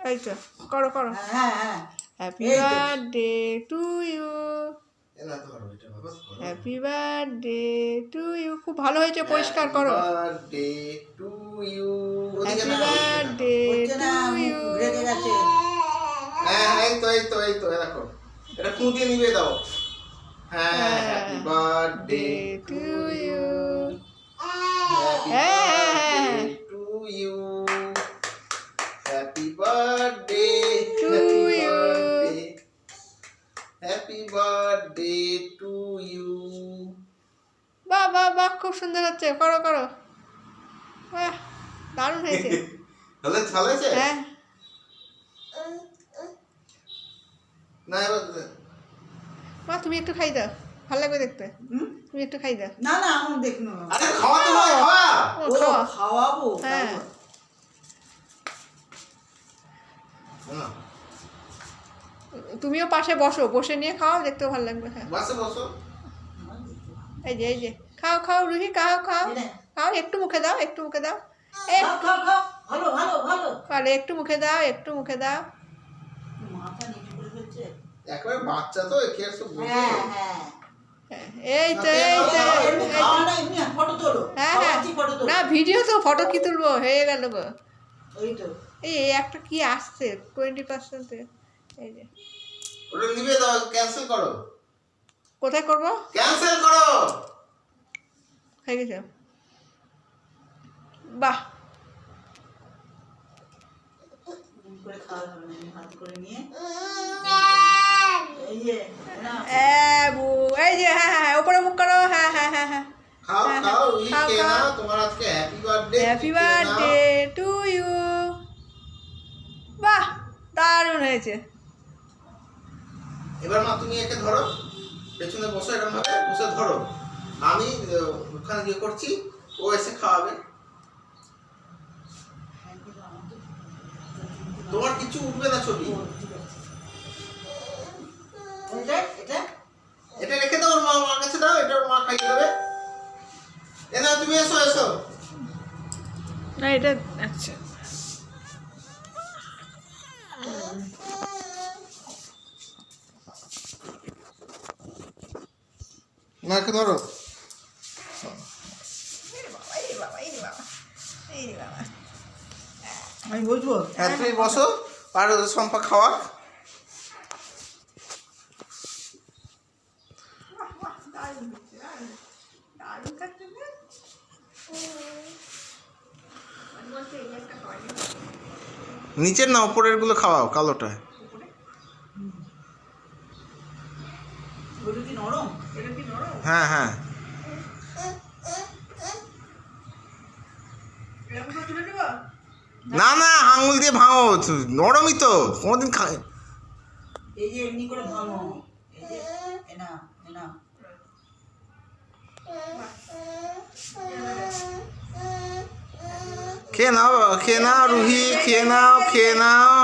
এই তো করো করো। Happy birthday to you, happy birthday to you. খুব ভালো হয়েছে, পরিষ্কার করো। Birthday to you, happy birthday to you. হ্যাঁ এই তো এই তো এই তো দেখো, এটা ফু দিয়ে নিবে দাও। হ্যাঁ happy birthday to you, happy birthday to you, happy birthday to you, happy birthday to you. বাহ বাহ বাহ, খুব সুন্দর হচ্ছে, করো করো। বাহ দারুণ হয়েছে। তাহলে চালাইছে? হ্যাঁ না এবার মা তুমি একটু খাই দাও, ভালো লাগবে দেখতে। তুমি একটু খাই দাও। না না আমার দেখনো। আরে খাওয়াতে হয়, খাওয়া। ও খাওয়াবো। হ্যাঁ না তুমিও পাশে বসো, বসে নিয়ে খাও, দেখতেও ভালো লাগবে। হ্যাঁ বসো বসো। এই যে এই যে খাও খাও রুহি, খাও খাও খাও, একটু মুখে দাও, একটু মুখে দাও। ভালো ভালো ভালো। তাহলে একটু মুখে দাও, একটু মুখে দাও। মাথা নিচু করে ফেলছে। একবারে বাচ্চা তো কি আর সব বুঝে। হ্যাঁ হ্যাঁ এই তো এই তো এমনি খাওয়া না, এমনি ফটো তোলো। হ্যাঁ হ্যাঁ খাওয়াচ্ছি, ফটো তোলো। না ভিডিও তো, ফটো কি তুলবো, হয়ে গেল গো। ওই তো এই একটা কি আসছে 20%। এই যে ওটা নিবে দাও, ক্যান্সেল করো। কোথায় করবো? ক্যান্সেল করো। হয়ে গেছে। বাহ করে খাওয়া হবে না, হাত করে নিয়ে এই যে না এই যে হ্যাঁ হ্যাঁ উপরে মুখ করো। হ্যাঁ হ্যাঁ হ্যাঁ হ্যাঁ খাও খাও, ই কে না তোমার আজকে happy birthday. Happy birthday to you. বাহ দারুণ হয়েছে। এবার মা তুমি একে ধরো, পেছনে বসো, এরকম ভাবে বসে ধরো। আমি ওখানে গিয়ে করছি, ও এসে খাওয়াবে। তোমার কিছু উঠবে না ছবি। এটা রেখে দাও, ওর মা মার কাছে দাও, এটা ওর মা খাইয়ে দেবে। এ না তুমি এসো এসো। না এটা আচ্ছা না একে ধরো। আমি বসবো। হ্যাঁ তুমি বসো, আর সম্পা খাওয়া। নিচের না উপরের গুলো খাওয়াও, কালোটা। ওটা কি নরম? হ্যাঁ হ্যাঁ না না আঙুল দিয়ে ভাঙো, নরমই তো, কোনোদিন খাই। এই যে এমনি করে ভাঙো। এই যে এনা এনা খেয়ে নাও, খেয়ে নাও রুহি, খেয়ে নাও, খেয়ে নাও।